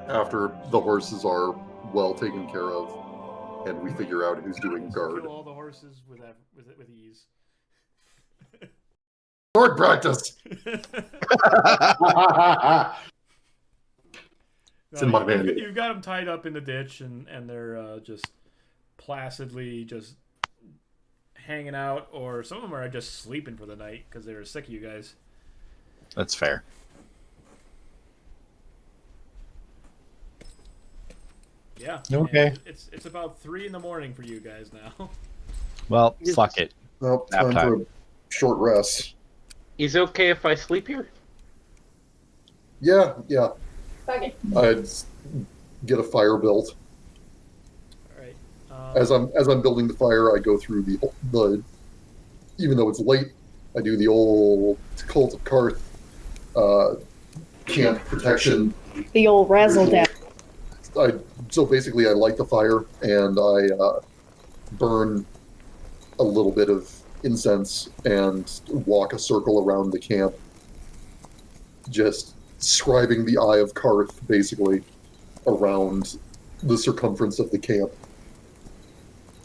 after the horses are well taken care of, and we figure out who's doing guard. Kill all the horses with ease. Sword practice. It's in my manual. You've got them tied up in the ditch, and they're just placidly just hanging out, or some of them are just sleeping for the night because they're sick of you guys. That's fair. Yeah. Okay. It's about 3 a.m. for you guys now. Well, fuck it. Well, time for a short rest. Is it okay if I sleep here? Yeah. Okay. I'd get a fire built. All right. As I'm building the fire, I go through the even though it's late, I do the old Cult of Karth camp protection. The old razzle dazzle. So basically, I light the fire and I burn a little bit of incense and walk a circle around the camp, just scribing the Eye of Karth basically around the circumference of the camp,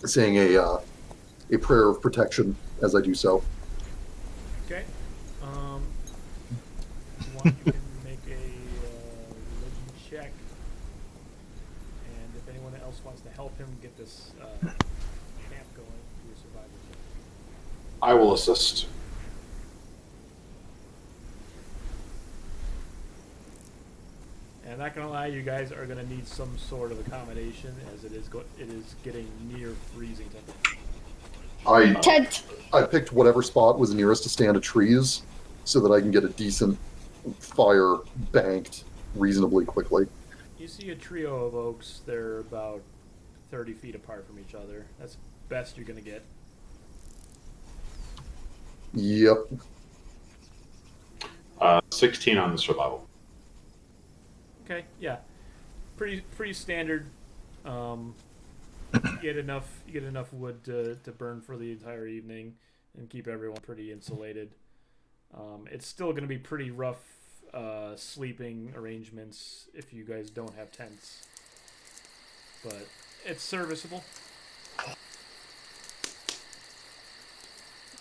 saying a prayer of protection as I do so. Okay. You can make a religion check, and if anyone else wants to help him get this camp going, do a survival check. I will assist. And I'm not gonna lie, you guys are gonna need some sort of accommodation, as it is getting near freezing temperature. Tent. I picked whatever spot was nearest a stand of trees so that I can get a decent fire banked reasonably quickly. You see a trio of oaks. They're about 30 feet apart from each other. That's the best you're gonna get. Yep. 16 on the survival. Okay, yeah, pretty standard. You get enough wood to burn for the entire evening and keep everyone pretty insulated. It's still going to be pretty rough sleeping arrangements if you guys don't have tents, but it's serviceable.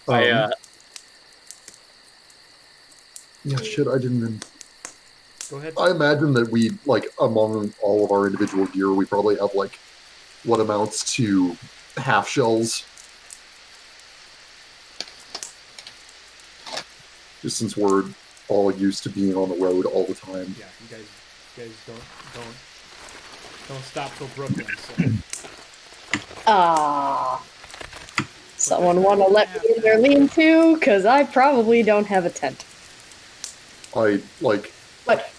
Yeah, shit, I didn't even... Go ahead. I imagine that we, among all of our individual gear, we probably have, what amounts to half shells. Just since we're all used to being on the road all the time. Yeah, you guys don't stop till Brooklyn. So. Someone want to let me in their lean-to? Because I probably don't have a tent.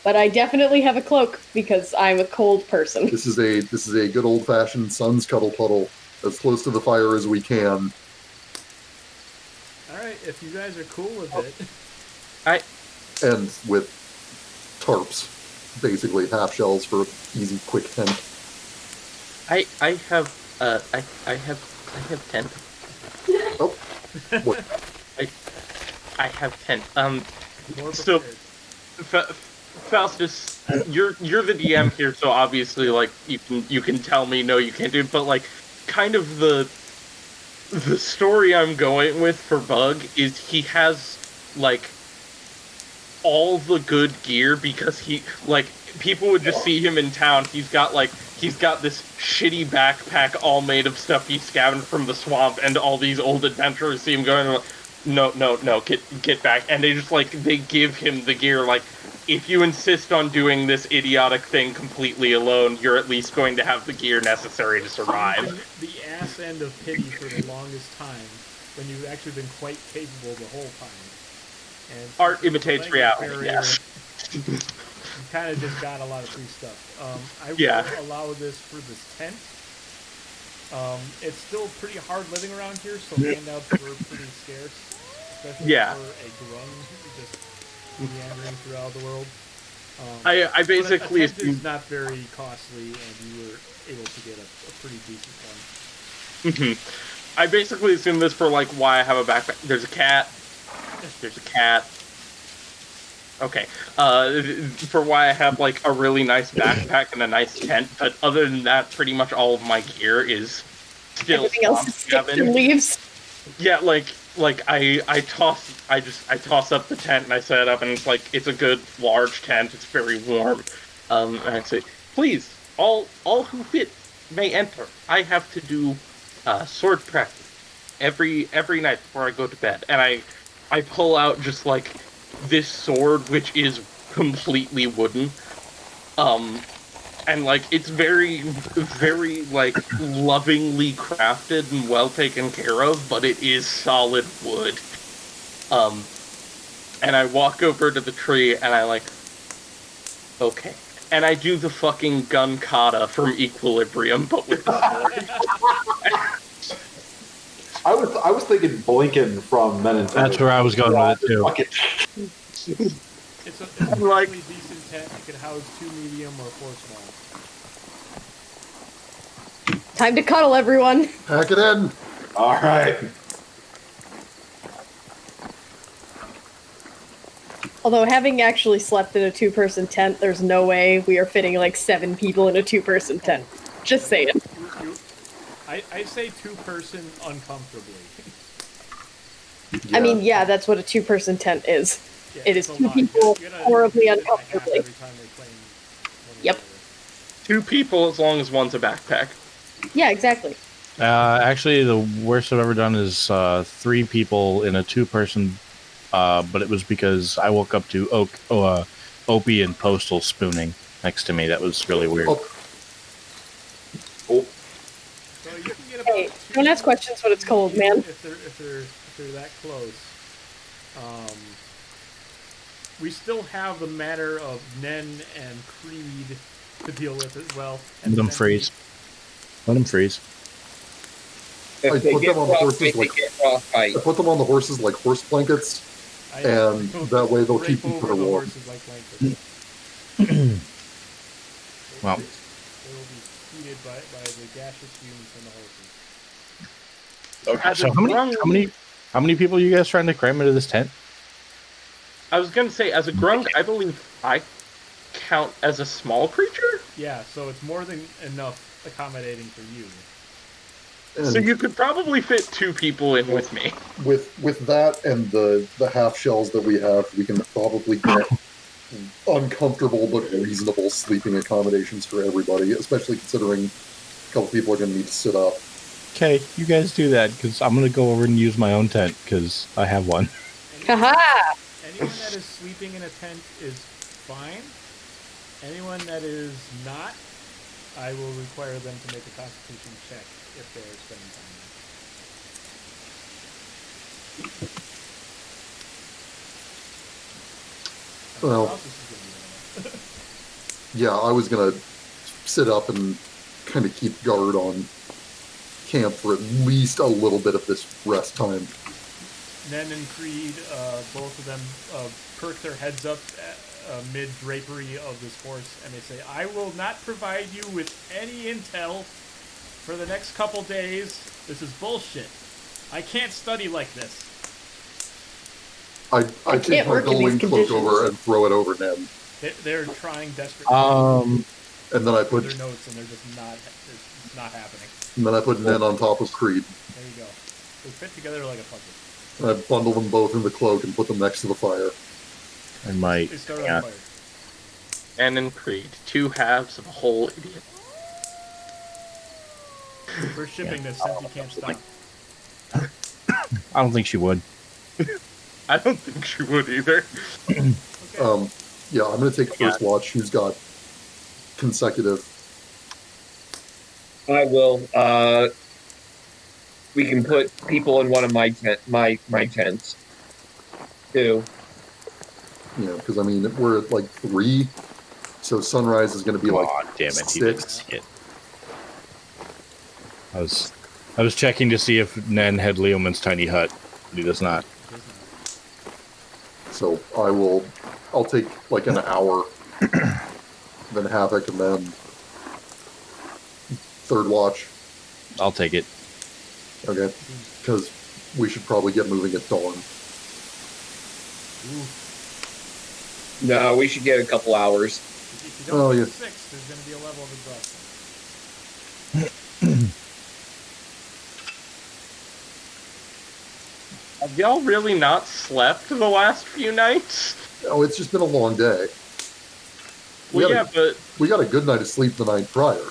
But I definitely have a cloak because I'm a cold person. This is a good old-fashioned sun's cuddle puddle, as close to the fire as we can. All right, if you guys are cool with it. And with tarps, basically half shells for easy, quick tent. I have tent. Oh, what? I have tent. So, Faustus, you're the DM here, so obviously, you can tell me no, you can't do it. But kind of the story I'm going with for Bug is he has all the good gear because people would just see him in town. He's got this shitty backpack all made of stuff he scavenged from the swamp, and all these old adventurers see him going, no, get back. And they just they give him the gear, if you insist on doing this idiotic thing completely alone, you're at least going to have the gear necessary to survive. The ass end of pity for the longest time, when you've actually been quite capable the whole time. And art imitates reality, yes. You kind of just got a lot of free stuff. I will allow this for this tent. It's still pretty hard living around here, so handouts were pretty scarce, especially for a grung just meandering throughout the world. I basically but a tent is not very costly, and you were able to get a pretty decent one. Mm-hmm. I basically assume this for why I have a backpack. There's a cat. Okay. For why I have like a really nice backpack and a nice tent, but other than that, pretty much all of my gear is still Everything else swamp is sticks cabin. and leaves. Yeah, I toss up the tent and I set it up, and it's like it's a good large tent. It's very warm. And I say, please, all who fit may enter. I have to do sword practice every night before I go to bed, and I pull out just like this sword, which is completely wooden. And like it's very, very like lovingly crafted and well taken care of, but it is solid wood. And I walk over to the tree and I like, okay. And I do the fucking gun kata from Equilibrium, but with the sword. I was thinking Blinken from Men in Black. That's where I was going with it too. It's a Like- really decent tent. It can house 2 medium or 4 small. Time to cuddle, everyone. Pack it in. All right. Although, having actually slept in a 2-person tent, there's no way we are fitting like 7 people in a 2-person tent. Just saying. I say 2-person uncomfortably. I mean, yeah, that's what a 2-person tent is. Yeah, It is it's a 2 lot. people You gotta horribly split it by half uncomfortably. every time they claim one or the Yep. other. 2 people as long as one's a backpack. Yeah, exactly. Actually, the worst I've ever done is 3 people in a 2-person, but it was because I woke up to Opie and Postal spooning next to me. That was really weird. Oh, So you can get about Hey, 2 don't ask questions when it's cold, man. If they're that close. We still have the matter of Nen and Creed to deal with as well. Let them freeze. Let them freeze. I If they put get them on the horses frostbite, like- they get frostbite. I put them on the horses like horse blankets, and that way they'll keep drape them for over the the war. horses like blankets. Well. They will be heated by the gaseous fumes from the horses. Okay, As so a grung- how many people are you guys trying to cram into this tent? I was gonna say, as a grung, I believe I count as a small creature? Yeah, so it's more than enough accommodating for you. And So you could probably fit 2 people in with me. with that and the half shells that we have, we can probably get uncomfortable but reasonable sleeping accommodations for everybody, especially considering a couple people are going to need to sit up. Okay, you guys do that, because I'm going to go over and use my own tent, because I have one. Haha! Anyone that is sleeping in a tent is fine. Anyone that is not, I will require them to make a constitution check if they're spending time there. Well, Faustus is gonna be doing it. yeah, I was going to sit up and kind of keep guard on camp for at least a little bit of this rest time. Nen and Creed, both of them perk their heads up mid drapery of this horse, and they say, "I will not provide you with any intel for the next couple days. This is bullshit. I can't study like this." I take can't my work in going these cloak conditions. over and throw it over Ned. They're trying desperately And then I for put their notes, and they're just not. It's not happening. Ned on top of Creed. There you go. They fit together like a puzzle. And I bundle them both in the cloak and put them next to the fire. I might. They start Yeah. on fire. And in Creed, 2 halves of a whole idiot. We're shipping this since you can't stop. I don't think she would. I don't think she would either. Okay. Yeah, I'm going to take first watch. Who's got consecutive? I will. We can put people in one of my tents. 2. You know, because I mean, we're at like 3, so sunrise is going to be like Aw, damn it, he didn't 6. see it. I was checking to see if Nen had Leoman's tiny hut, but he does not. So I'll take like an hour, then Havik, and then third watch. I'll take it. Okay, because we should probably get moving at dawn. No, we should get a couple hours. If you don't get 6, there's going to be a level of exhaustion. Have y'all really not slept the last few nights? Oh, it's just been a long day. Well, yeah, but we got a good night of sleep the night prior.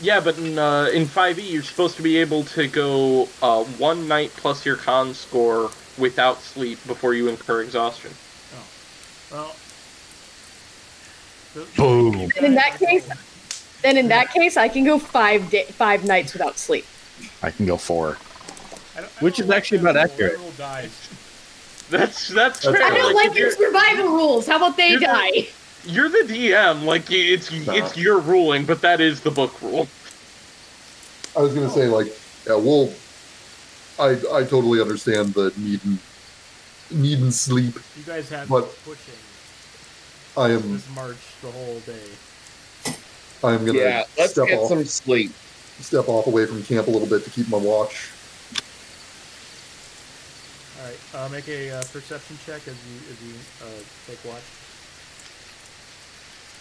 yeah, but in 5e, you're supposed to be able to go 1 night plus your con score without sleep before you incur exhaustion. Oh. Well... Boom. And in that case, I can go 5 nights without sleep. I can go 4. I Which is actually about accurate. That's fair. I don't like your survival rules. How about they die? You're the DM. Like it's your ruling, but that is the book rule. I was gonna say, like, yeah, I totally understand the needing sleep. You guys have but been pushing I am this march the whole day. I'm gonna let's step get off, some sleep. step off away from camp a little bit to keep my watch. All right, make a perception check as you take watch.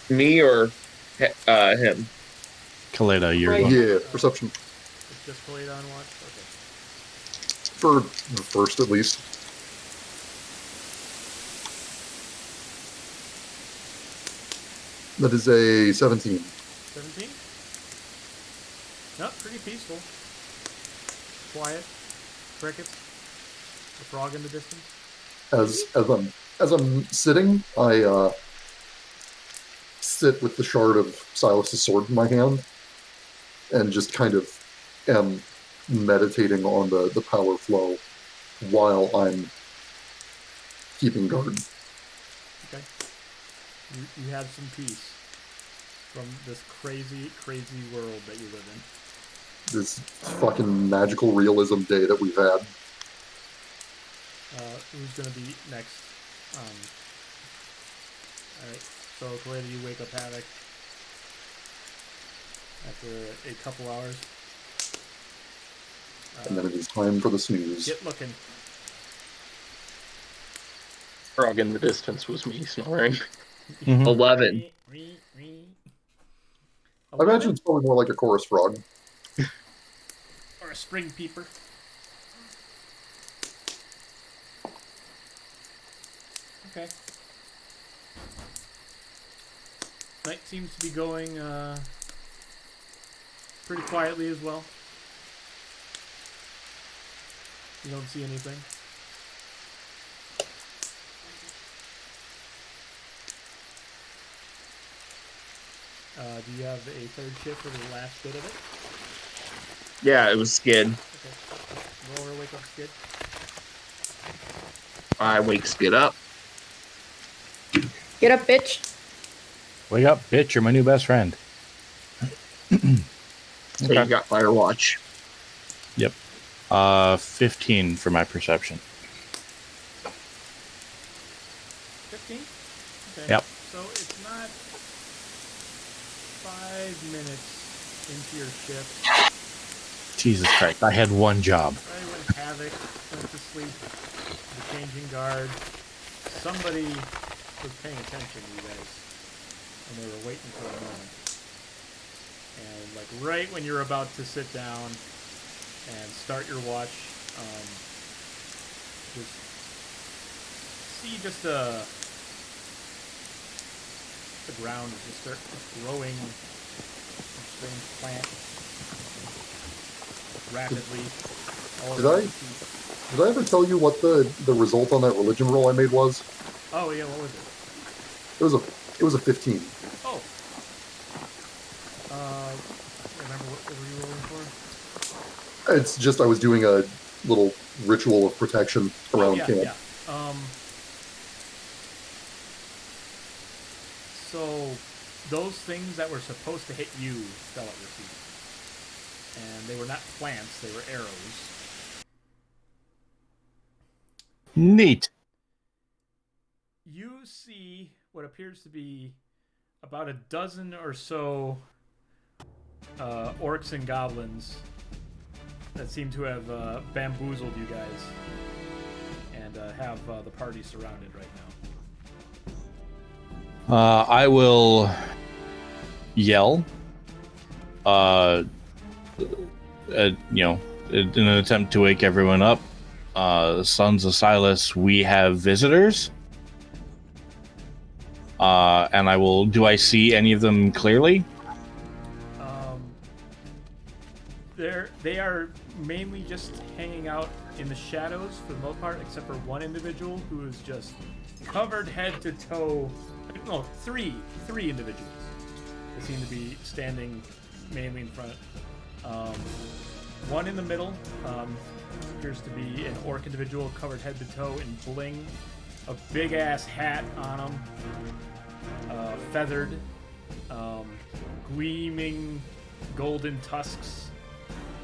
Me or him? Caleidah, you're Right. Yeah, perception It's just Caleidah on watch. Okay. for the first at least. That is a 17. 17. No, pretty peaceful. Quiet. Crickets. A frog in the distance. As I'm sitting, I sit with the shard of Sylas' sword in my hand and just kind of am meditating on the power flow while I'm keeping guard. Okay. You have some peace from this crazy, crazy world that you live in. This fucking magical realism day that we've had. Who's gonna be next? Alright, so Caleidah, you wake up Havik after a couple hours. And then it is time for the snooze. Get looking. Frog in the distance was me snoring. 11. I imagine it's probably more like a chorus frog. Or a spring peeper. Okay. Night seems to be going pretty quietly as well. You don't see anything. Do you have a third shift for the last bit of it? Yeah, it was Skydd. Okay. Roll or wake up Skydd. I wake Skydd up. Get up, bitch. Wake up, bitch. You're my new best friend. So you got Firewatch. Yep. 15 for my perception. 15? Okay. Yep. So it's not 5 minutes into your shift. Jesus Christ. I had one job. Right when Havik went to sleep, the changing guard, somebody was paying attention to you guys, and they were waiting for a moment. And like right when you're about to sit down and start your watch, just see just the ground is just start growing a strange plant rapidly. Did I ever tell you what the result on that religion roll I made was? Oh yeah, what was it? It was a 15. Oh. Remember what were you rolling for? It's just I was doing a little ritual of protection around camp. Yeah. So those things that were supposed to hit you fell at your feet. And they were not plants, they were arrows. Neat. You see what appears to be about a dozen or so orcs and goblins that seem to have bamboozled you guys and have the party surrounded right now. I will yell. In an attempt to wake everyone up. Sons of Sylas, we have visitors. And I will. Do I see any of them clearly? They are mainly just hanging out in the shadows for the most part, except for one individual who is just covered head to toe. No, three individuals. They seem to be standing mainly in front. One in the middle appears to be an orc individual covered head to toe in bling, a big ass hat on him, feathered, gleaming golden tusks,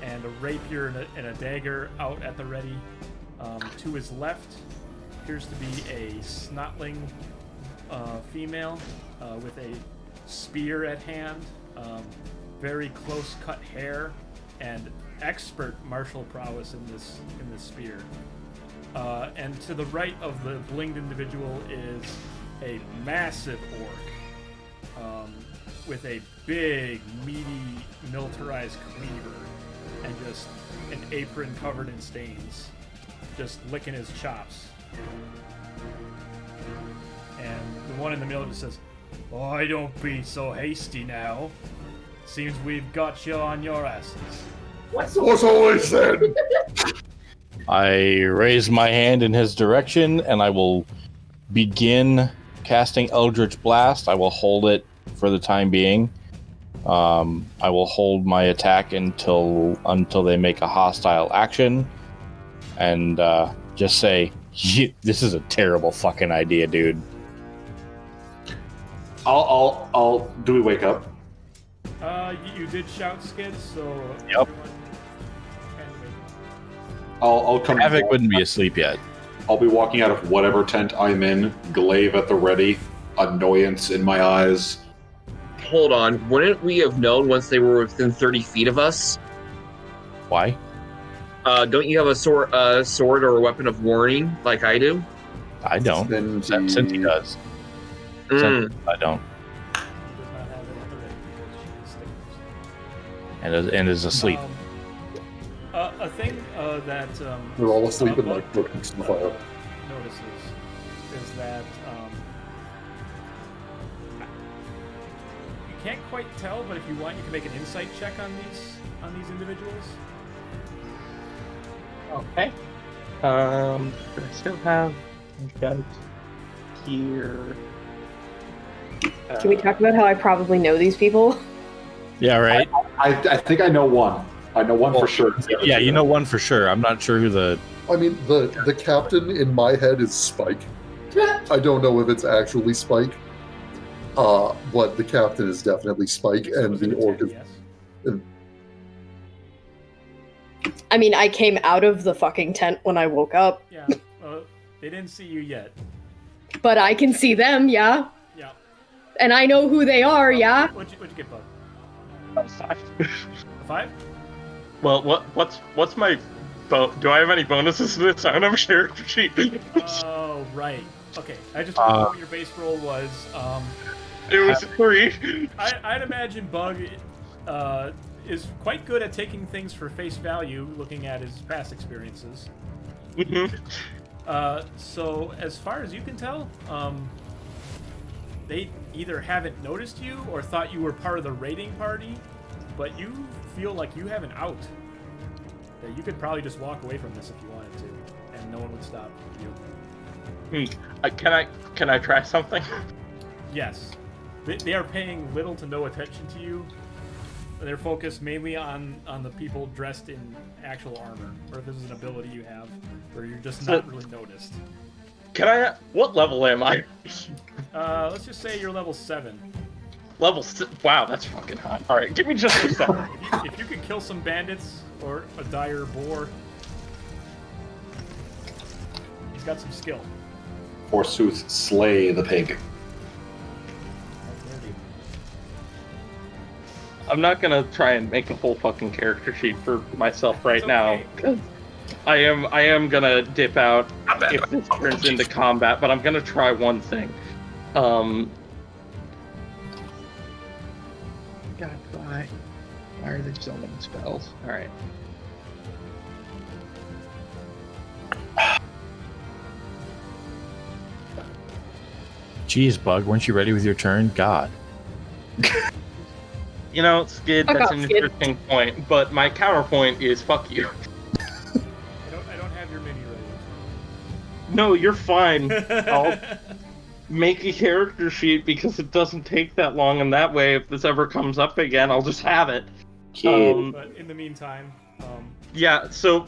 and a rapier and a dagger out at the ready. To his left appears to be a snotling female with a spear at hand, very close cut hair, and expert martial prowess in this spear. And to the right of the blinged individual is a massive orc with a big, meaty, militarized cleaver and just an apron covered in stains, just licking his chops. And the one in the middle just says, "Oh, don't be so hasty now. Seems we've got you on your asses." What's always said? I raise my hand in his direction, and I will begin casting Eldritch Blast. I will hold it for the time being. I will hold my attack until they make a hostile action, and just say, "This is a terrible fucking idea, dude." I'll. Do we wake up? You did shout, Skydd, so... Yep. I'll come. Havik wouldn't be asleep yet. I'll be walking out of whatever tent I'm in, glaive at the ready, annoyance in my eyes. Hold on. Wouldn't we have known once they were within 30 feet of us? Why? Don't you have a sword or a weapon of warning like I do? I don't. Cindy does. I don't. And is asleep. A thing that We're all asleep in like books in the fire. notices is that you can't quite tell, but if you want, you can make an insight check on these individuals. Okay. I still have got here. Can we talk about how I probably know these people? Yeah, right. I think I know one. I know one for sure. Yeah, you know one for sure. I'm not sure who the. I mean, the captain in my head is Spike. I don't know if it's actually Spike, but the captain is definitely Spike, and the orc is. Yes. I mean, I came out of the fucking tent when I woke up, Yeah. They didn't see you yet. but I can see them, yeah? Yeah. And I know who they are, yeah? What'd you get, Bug? 5. A 5? Well, what's my do I have any bonuses to this? I don't have a character sheet. Oh, right. Okay. I just wondered what your base roll was. It was 3. I'd imagine Bug is quite good at taking things for face value, looking at his past experiences. Mm-hmm. So, as far as you can tell, they either haven't noticed you or thought you were part of the raiding party, but you feel like you have an out. That you could probably just walk away from this if you wanted to, and no one would stop you. Can I try something? Yes. They are paying little to no attention to you. They're focused mainly on the people dressed in actual armor, or if this is an ability you have where you're just not really noticed. What level am I? Let's just say you're level 7. Level 6? Wow, that's fucking hot. Alright, give me just a second. If you could kill some bandits or a dire boar, he's got some skill. Forsooth, slay the pig. I'm not gonna try and make a full fucking character sheet for myself right now. I am gonna dip out if this turns into combat, but I'm gonna try one thing. God, why? Why are there so many spells? Alright. Jeez, Bug, weren't you ready with your turn? God. You know, Skydd, Fuck that's off, an Skydd. interesting point, but my counterpoint is fuck you. I don't have your mini ready. No, you're fine. I'll make a character sheet because it doesn't take that long, and that way, if this ever comes up again, I'll just have it. But in the meantime, Yeah, so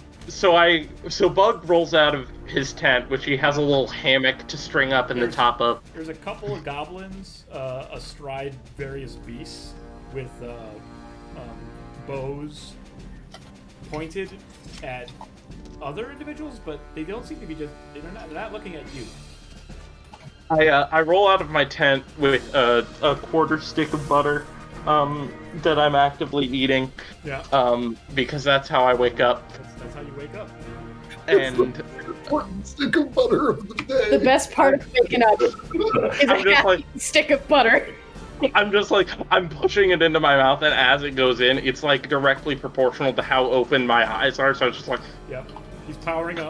Bug rolls out of his tent, which he has a little hammock to string up in the top of. there's a couple of goblins astride various beasts with bows pointed at other individuals, but they don't seem to be they're not looking at you. I roll out of my tent with a quarter stick of butter that I'm actively eating. Yeah. Because that's how I wake up. That's how you wake up. And Important stick of butter of the day. The best part of waking up is I'm a just half like- stick of butter. I'm pushing it into my mouth, and as it goes in, it's like directly proportional to how open my eyes are. So it's just like, Yep. He's powering up.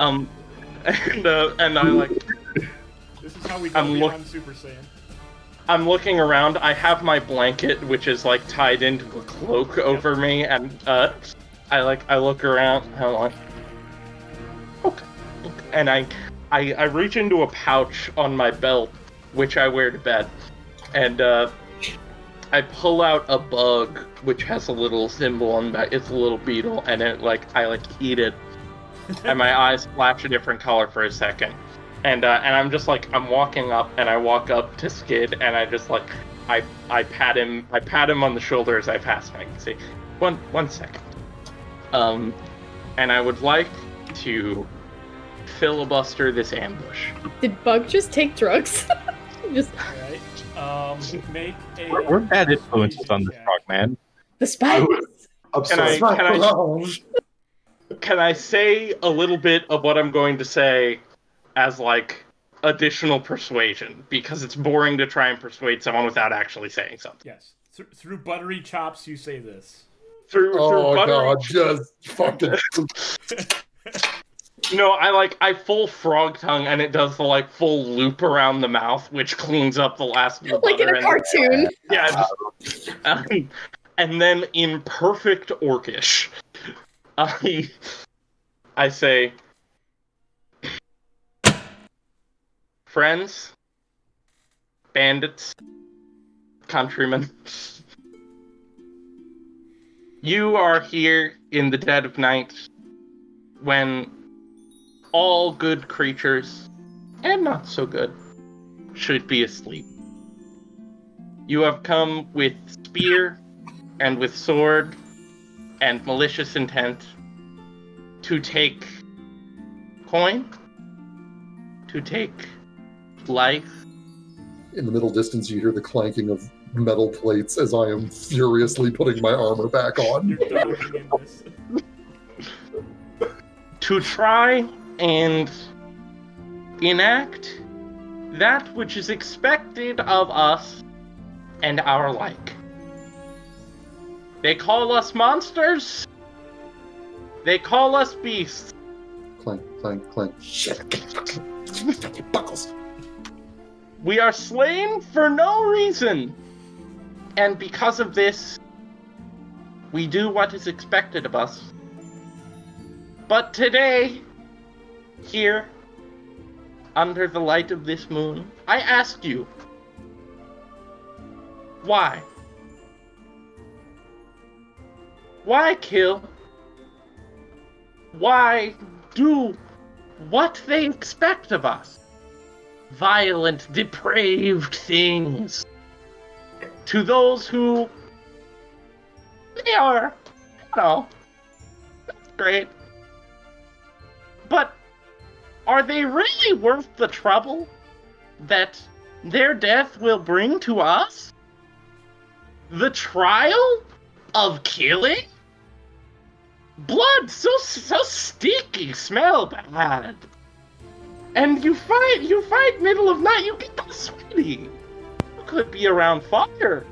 and I like. This is how we I'm go beyond Super Saiyan. I'm looking around. I have my blanket, which is like tied into a cloak over me, and I look around. I'm like, okay, and I reach into a pouch on my belt, which I wear to bed, and I pull out a bug, which has a little symbol on that. It's a little beetle, and I eat it, and my eyes flash a different color for a second. And I'm just like, I'm walking up, and I walk up to Skydd, and I just like, I pat him on the shoulder as I pass him. I can say, one second. And I would like to filibuster this ambush. Did Bug just take drugs? Just Alright. Make a. We're bad influences on this frog, man. the spice. Can I say a little bit of what I'm going to say as like additional persuasion, because it's boring to try and persuade someone without actually saying something. Yes. Through buttery chops, you say this. Through buttery God, just fucking. No, I full frog tongue, and it does the like full loop around the mouth, which cleans up the last of the Like in butter a and- cartoon. Yeah. And then in perfect orcish, I say, friends, bandits, countrymen, you are here in the dead of night when all good creatures, and not so good, should be asleep. You have come with spear and with sword and malicious intent to take coin, to take life. In the middle distance, you hear the clanking of metal plates as I am furiously putting my armor back on. You're dodging in this. To try and enact that which is expected of us and our like. They call us monsters. They call us beasts. Clank, clank, clank. Shit. Buckles. We are slain for no reason. And because of this, we do what is expected of us. But today, here, under the light of this moon, I ask you, why? Why kill? Why do what they expect of us? Violent, depraved things. To those who, they are, that's great. But are they really worth the trouble that their death will bring to us? The trial of killing? Blood so sticky, smell bad. And you fight middle of night, you get sweaty. You could be around fire.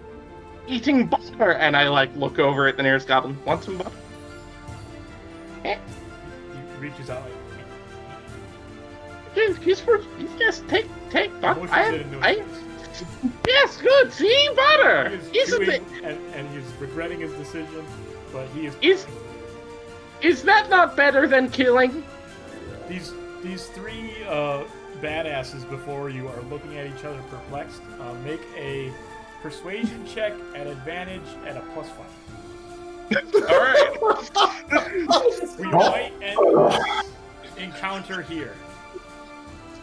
eating butter, and I like look over at the nearest goblin. Want some butter? He reaches out. Yes, take butter. Motions it into his face. Yes, good. See, butter. He is Isn't chewing, it? and he's regretting his decision, but he is. Is that not better than killing? These three badasses before you are looking at each other perplexed. Make a persuasion check at advantage at a +5. All right. We might end this encounter here.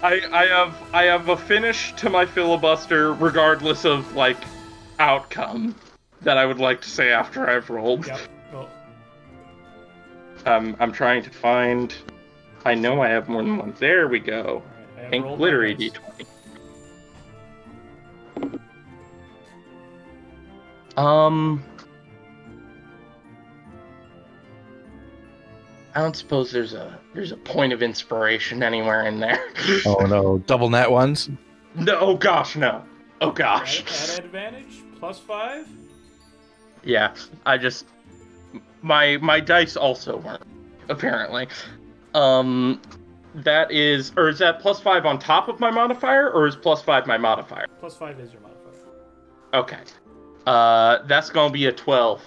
I have a finish to my filibuster, regardless of like outcome, that I would like to say after I've rolled. Yep. Well, I'm trying to find. I know I have more than one. There we go. I have Pink rolled glittery my dice. d20. I don't suppose there's a point of inspiration anywhere in there. Oh no, double nat ones. No, oh gosh, no. Oh gosh. At advantage, +5. Yeah, I just my dice also weren't apparently. That is, or is that +5 on top of my modifier, or is +5 my modifier? +5 is your modifier. Okay. That's gonna be a 12.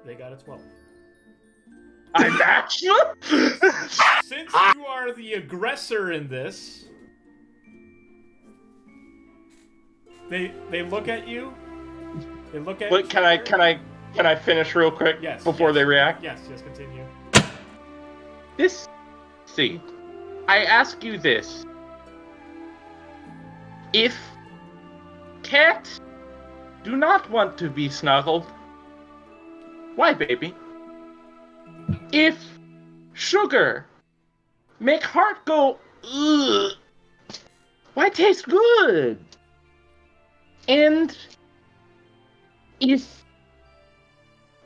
They got a 12. I'm actually. Since you are the aggressor in this, they look at you. They look at. Wait, each can other. I finish real quick? Yes. Before yes, they react. Yes. Continue. See, I ask you this: if cats do not want to be snuggled, why, baby? If sugar make heart go, ugh, why taste good? And if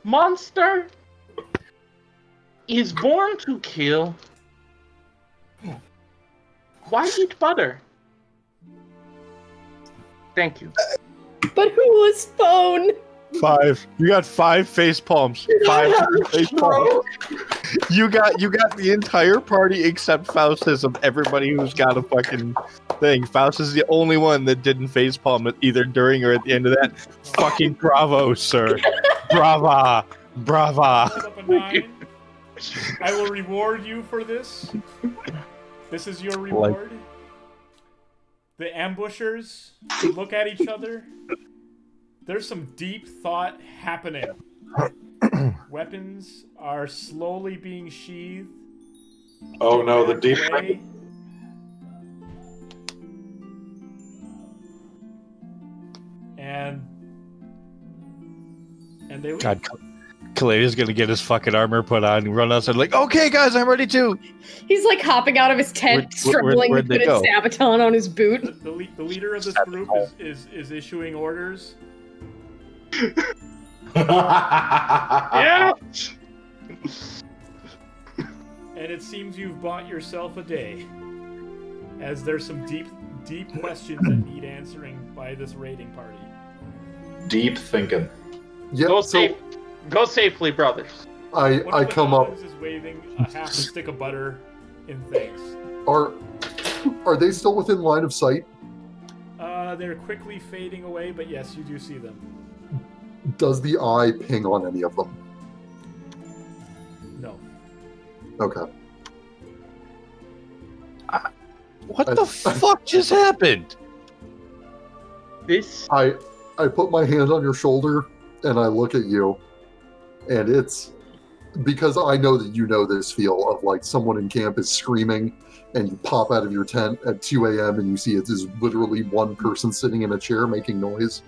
monster is born to kill, why eat butter? Thank you. But who was phone? 5. You got 5 face palms. 5 face palms. You got the entire party except Faustus of everybody who's got a fucking thing. Faustus is the only one that didn't face palm either during or at the end of that. Fucking bravo, sir. Brava. Put up a 9. I will reward you for this. This is your reward. The ambushers look at each other. There's some deep thought happening. Weapons are slowly being sheathed. Oh no, the back deep. away. And they leave. God, Caleidah's gonna get his fucking armor put on and run outside like, okay guys, I'm ready too. He's like hopping out of his tent, struggling where'd to they put go? a Sabaton on his boot. The leader of this group is issuing orders. Yeah. And it seems you've bought yourself a day, as there's some deep questions that need answering by this raiding party. Deep thinking. Yeah, Go safely, brothers. I One of the come up. goblins is waving a half a stick of butter in thanks. Are they still within line of sight? They're quickly fading away, but yes, you do see them. Does the eye ping on any of them? No. Okay. What the fuck just happened? This. I put my hand on your shoulder and I look at you, and it's because I know that you know this feel of like someone in camp is screaming and you pop out of your tent at 2 a.m. and you see it is literally one person sitting in a chair making noise.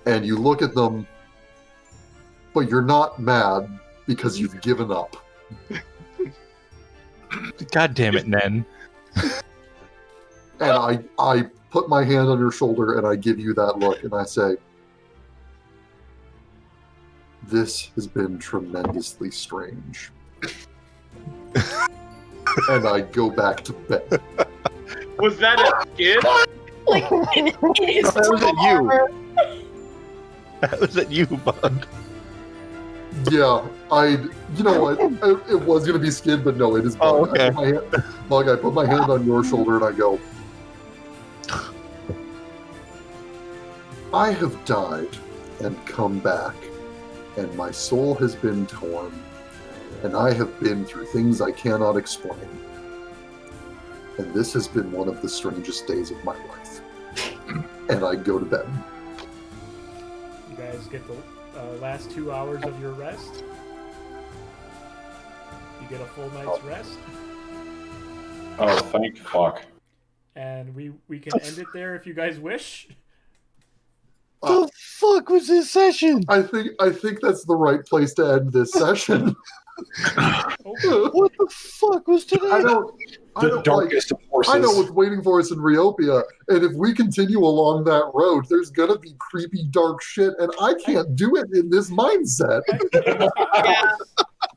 And you look at them, but you're not mad because you've given up. God damn it, Nen. And I put my hand on your shoulder and I give you that look and I say, this has been tremendously strange. And I go back to bed. Was that a skid? Like, in his That was at you. armor. That was at you, Bug. Yeah, you know what? It was going to be Skydd, but no, it is Bug. Oh, okay. Bug, I put my hand on your shoulder and I go, I have died and come back, and my soul has been torn, and I have been through things I cannot explain. And this has been one of the strangest days of my life. And I go to bed. You guys get the last 2 hours of your rest. You get a full night's rest. Oh, thank fuck. And we can end it there if you guys wish. The fuck was this session? I think that's the right place to end this session. What the fuck was today? I don't Darkest of forces. I know what's waiting for us in Reopia, and if we continue along that road, there's gonna be creepy, dark shit, and I can't do it in this mindset.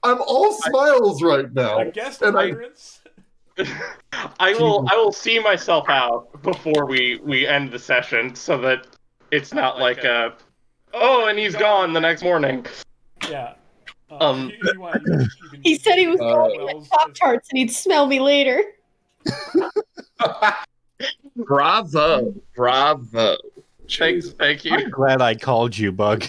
I'm all smiles right now. I guess and ignorance. I will see myself out before we end the session so that it's not like a and he's gone the next morning. Yeah. Um, you can He said he was going to get Pop-Tarts and he'd smell me later. Bravo. Thank you. I'm glad I called you, Bug.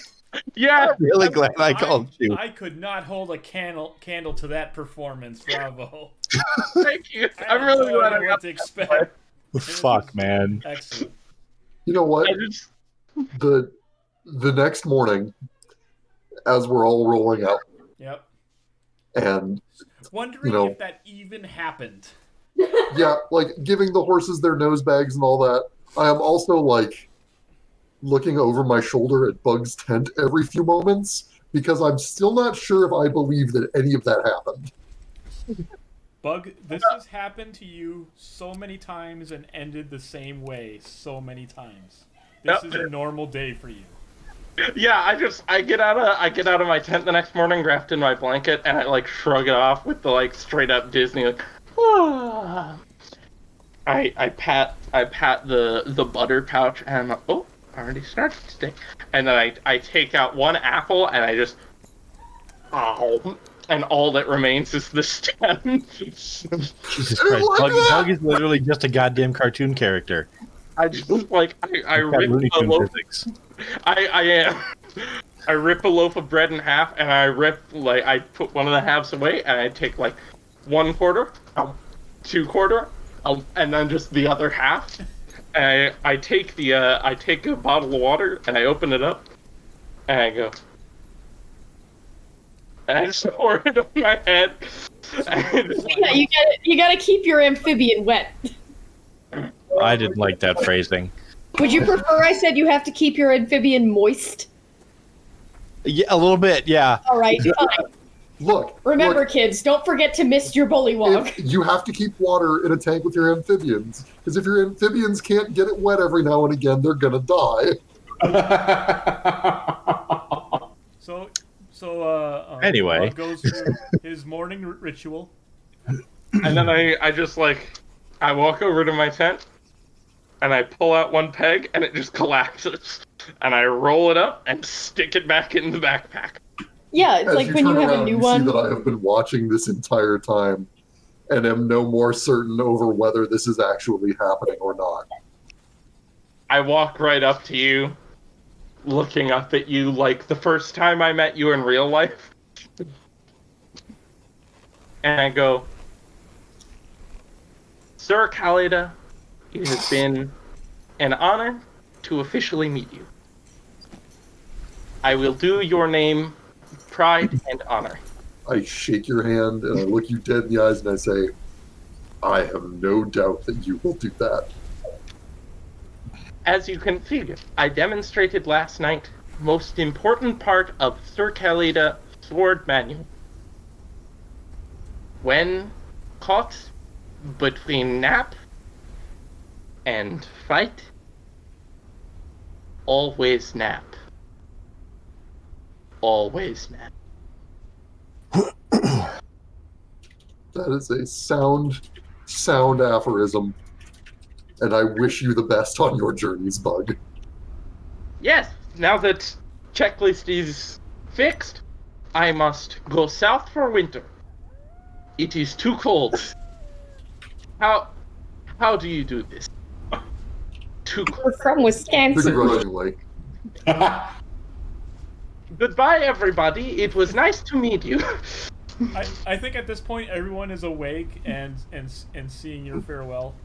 Yeah. I'm really glad I called you. I could not hold a candle to that performance. Bravo. Thank you. I'm really glad I got to expect. Fuck, man. Excellent. You know what? The next morning, as we're all rolling out, Yep. and Wondering if that even happened. yeah, like giving the horses their nose bags and all that. I am also like looking over my shoulder at Bug's tent every few moments because I'm still not sure if I believe that any of that happened. Bug, this has happened to you so many times and ended the same way so many times. This is a normal day for you. Yeah, I get out of my tent the next morning, wrapped in my blanket, and I like shrug it off with the like straight up Disney like, ah. I pat the butter pouch and I'm like, oh, already started today. And then I take out one apple and I just and all that remains is the stem. Jesus Christ. Bug is literally just a goddamn cartoon character. I just like I rip Looney a Tune loaf. physics. I am. I rip a loaf of bread in half, and I put one of the halves away, and I take like 1/4, 2/4, and then just the other half. And I take a bottle of water, and I open it up, and I go, and I just pour it on my head. Yeah, you gotta keep your amphibian wet. I didn't like that phrasing. Would you prefer I said you have to keep your amphibian moist? Yeah, a little bit, yeah. All right, fine. Look. Remember, kids, don't forget to mist your bullywog. You have to keep water in a tank with your amphibians, because if your amphibians can't get it wet every now and again, they're gonna die. Anyway, Bug goes through his morning ritual, and then I just I walk over to my tent, and I pull out one peg, and it just collapses. And I roll it up and stick it back in the backpack. Yeah, it's As like when you turn have a around, new you one. see that I have been watching this entire time, and am no more certain over whether this is actually happening or not. I walk right up to you, looking up at you like the first time I met you in real life. And I go, Sir Caleidah, it has been an honor to officially meet you. I will do your name pride and honor. I shake your hand and I look you dead in the eyes and I say, I have no doubt that you will do that. As you can figure, I demonstrated last night most important part of Sir Caleidah sword manual. When caught between nap and fight, always nap. Always nap. That is a sound aphorism. and I wish you the best on your journeys, Bug. Yes, now that checklist is fixed, I must go south for winter. It is too cold. How do you do this? Too cold. We're from Wisconsin. Begrudgingly. Goodbye, everybody. It was nice to meet you. I think at this point everyone is awake and seeing your farewell.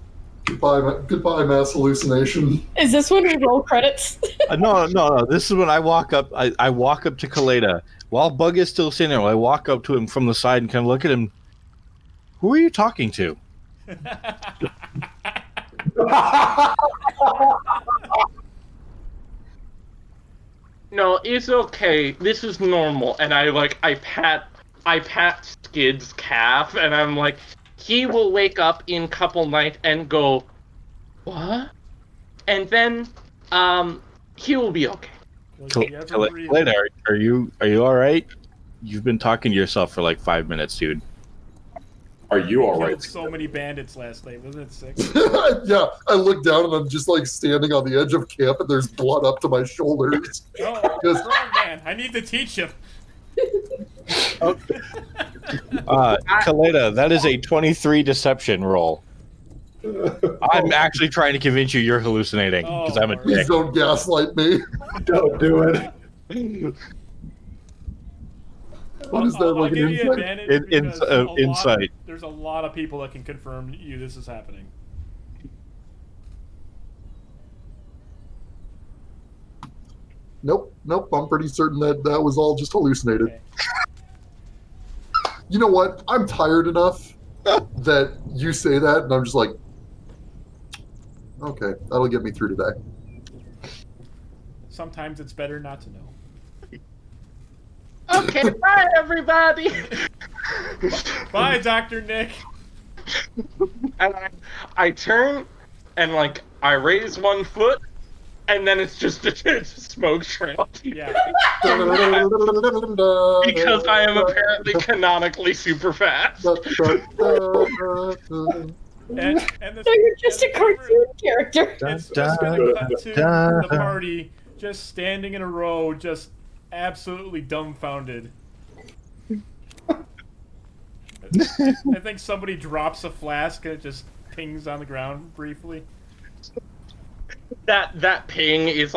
Goodbye, mass hallucination. Is this when we roll credits? No. This is when I walk up. I walk up to Caleidah while Bug is still sitting there. I walk up to him from the side and kind of look at him. Who are you talking to? No, it's okay. This is normal. And I pat Skydd's calf, and I'm like, he will wake up in couple night and go, what? And then, he will be okay. Caleidah, are you all right? You've been talking to yourself for like 5 minutes, dude. Are you all Killed right? so many bandits last night, wasn't it 6? Yeah, I look down and I'm just like standing on the edge of camp and there's blood up to my shoulders. Oh, Just- strong man. I need to teach him. Caleidah, that is a 23 deception roll. I'm actually trying to convince you you're hallucinating because I'm a Lord. Please dick. don't gaslight me. Don't do it. What is that, I'll like an give you insight? advantage because Insight. There's a lot of people that can confirm you this is happening. Nope. I'm pretty certain that was all just hallucinated. Okay. You know what? I'm tired enough that you say that, and I'm just like, okay, that'll get me through today. Sometimes it's better not to know. Okay, bye, everybody! Bye, Dr. Nick. And I turn, and, I raise one foot, and then it's just a smoke trail. Yeah. Because I am apparently canonically super fast. And the, So you're just a cartoon character. It's just gonna cut to the party just standing in a row, just absolutely dumbfounded. I think somebody drops a flask and it just pings on the ground briefly. That ping is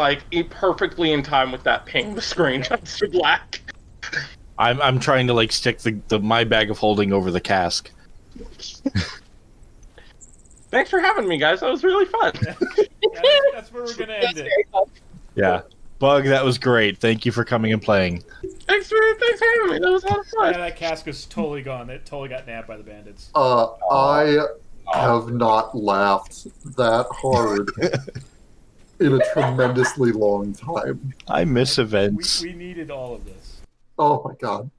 perfectly in time with that ping. The screen turns to black. I'm trying to stick my bag of holding over the cask. Thanks for having me, guys. That was really fun. Yeah, that's where we're gonna end That's it. very fun. Yeah, Bug, that was great. Thank you for coming and playing. Thanks for having me. That was a lot of Yeah, fun. that cask is totally gone. It totally got nabbed by the bandits. I have not laughed that hard in a tremendously long time. I miss events. We needed all of this. Oh my god.